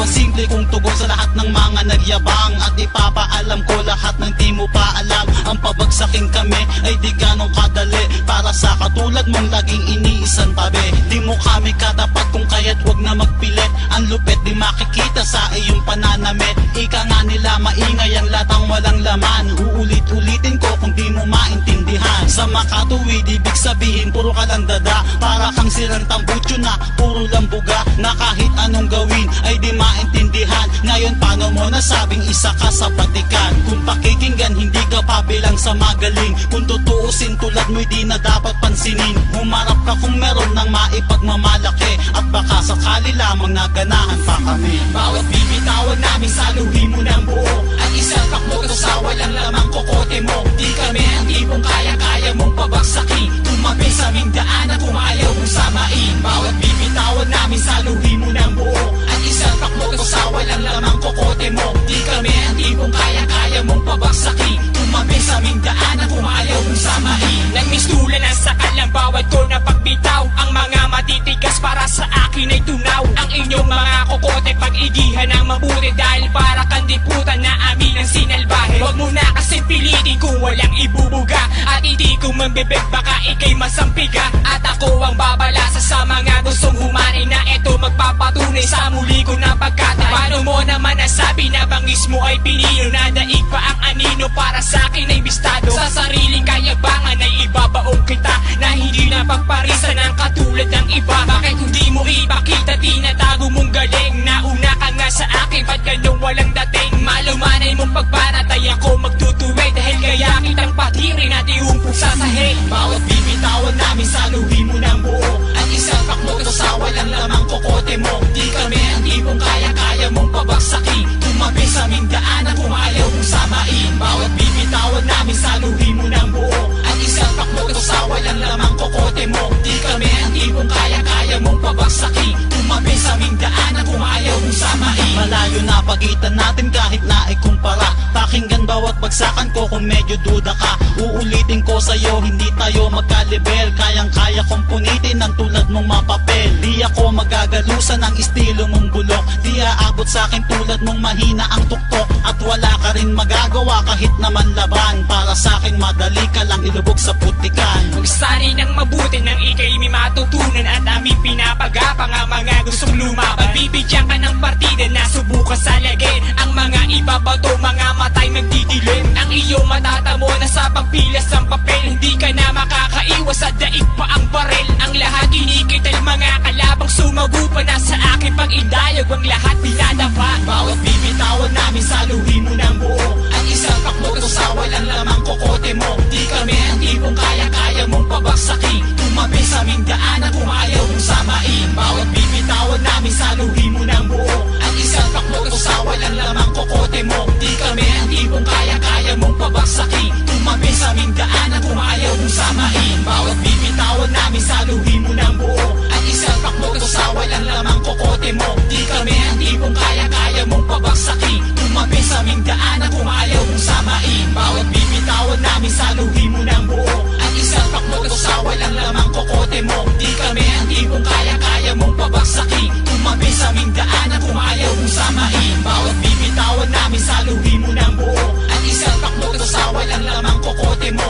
Simple kong tugon sa lahat ng mga nagyabang, at ipapaalam ko lahat ng di mo pa alam. Ang pabagsakin kami ay di ganong kadali, para sa katulad mong laging iniisan tabi. Di mo kami katapat, kung kaya't wag na magpilit. Ang lupet di makikita sa iyong pananamit. Ika nga nila maingay ang latang walang laman. Uulit-ulitin ko kung di mo maintindihan. Sa makatuwid ibig sabihin puro ka lang dada, para kang silang tambutso na puro lang buga, na kahit anong gawin ay di maintindihan. Ngayon paano mo nasabing isa ka sa batikan? Kung pakikinggan hindi ka pabilang sa magaling. Kung tutuusin tulad mo'y di na dapat pansinin. Humarap ka kung meron ng maipagmamalaki, at baka sakali lamang naganahan pa kami. Bawat bibitawan namin saluhin mo ng buo, at isalpak mo ito sa walang lamang kokote mo. Di kami ang tipong kaya-kaya mong pabagsakin. Tumabi sa aming daan at kung ayaw mong samain. Bawat bibitawan namin saluhin mo ng buo, at isalpak mo ito sa walang lamang kokote mo. Di kami ang tipong kaya-kaya mong pabagsakin. Tumabi sa aming daan at kung ayaw mong samain. Nagmistulan ang sakal ng bawat ko na pagbitaw. Ang mga matitigas para sa akin ay tunaw. Ang inyong mga kokote pag-igihan ng mabuti, dahil para kandiputan na amin ang sinalbahe. Huwag mo na kasi pilitin kung walang ibubuga, at hindi ko mambibig baka ikay masampiga. At ako ang babalasa sa mga gustong humani, na eto magpapatunay sa muli ko na pagkatay. Paano mo naman nasabi na bangis mo ay pinino, na daig pa ang anino para sa akin ay bistado. Sa sariling kayabangan ay ibabaong kita, na hindi na pagparisa ng katulad ng iba. Bakit kung di mo ipakita tinatago mong galing? Nauna ka nga sa akin, ba't ganong walang dating? Malumanay mong pagbanatay ako magtutuwi, dahil kaya kitang patirin at iumpong sa sahig. Bawat bibitawan namin saluhin mo ng buo, at isalpak mo ito sa walang lamang kokote mo. Di kami ang tipong kaya-kaya mong pabagsakin. Tumabi sa aming daan at kung ayaw mong samain. Bawat bibitawan namin saluhin mo ng buo, at isalpak mo ito sa walang lamang kokote mo. Di kami ang tipong kaya-kaya mong pabagsakin. Tumabi sa aming daan at kung ayaw mong samain. Malayo na pagitan natin kahit na ikumpara. Pakinggan bawat bagsakan ko kung medyo duda ka. Uulitin ko sa'yo, hindi tayo magkalibel. Kayang-kaya kong punitin ang tulad mong mapapel. Di ako magagalusan ng estilo mong bulok. Di aabot sa'kin tulad mong mahina ang tuktok. At wala ka rin magagawa kahit naman laban. Para sa'kin madali ka lang ilubog sa putikan. Magsanay ng mabuti nang ikay may matutunan, at aming pinapagapang ang mga gustong lumaban. Bibigyan ka ng partida na subukan sa lagay. Ang mga iba pa to mga matay nagdidilim. Ang iyong matatamo na sa pagpilas ng papel. Hindi ka na makakaiwas at daig pa ang barel. Ang lahat inikital, mga kalabang sumagupa na sa akin pag indayag. Ang lahat pinadapa. Bawat bibitawan namin saluhin mo ng buo, at isalpak mo ito sa walang lamang kokote mo. Di kami ang tipong kaya-kaya mong pabagsakin. Tumabi sa aming daan at kung ayaw mong samain. Bawat bibitawan namin saluhin mo ng buo, at isalpak mo ito sa walang lamang kokote mo. Di kami ang tipong kaya-kaya mong pabagsakin. Tumabi sa aming daan at kung ayaw mong samain. Bawat bibitawan namin saluhin mo ng buo, at isalpak mo ito sa walang lamang kokote mo. Di kami ang tipong kaya-kaya mong pabagsakin. Tumabi sa aming daan at kung ayaw mong samain. Bawat bibitawan namin saluhin mo ng buo, at isalpak mo ito sa walang lamang kokote mo. Di kami ang tipong kaya-kaya mong pabagsakin. Tumabi sa aming daan at kung ayaw mong samain. Bawat bibitawan namin saluhin mo ng buo, at isalpak mo ito sa walang lamang kokote mo.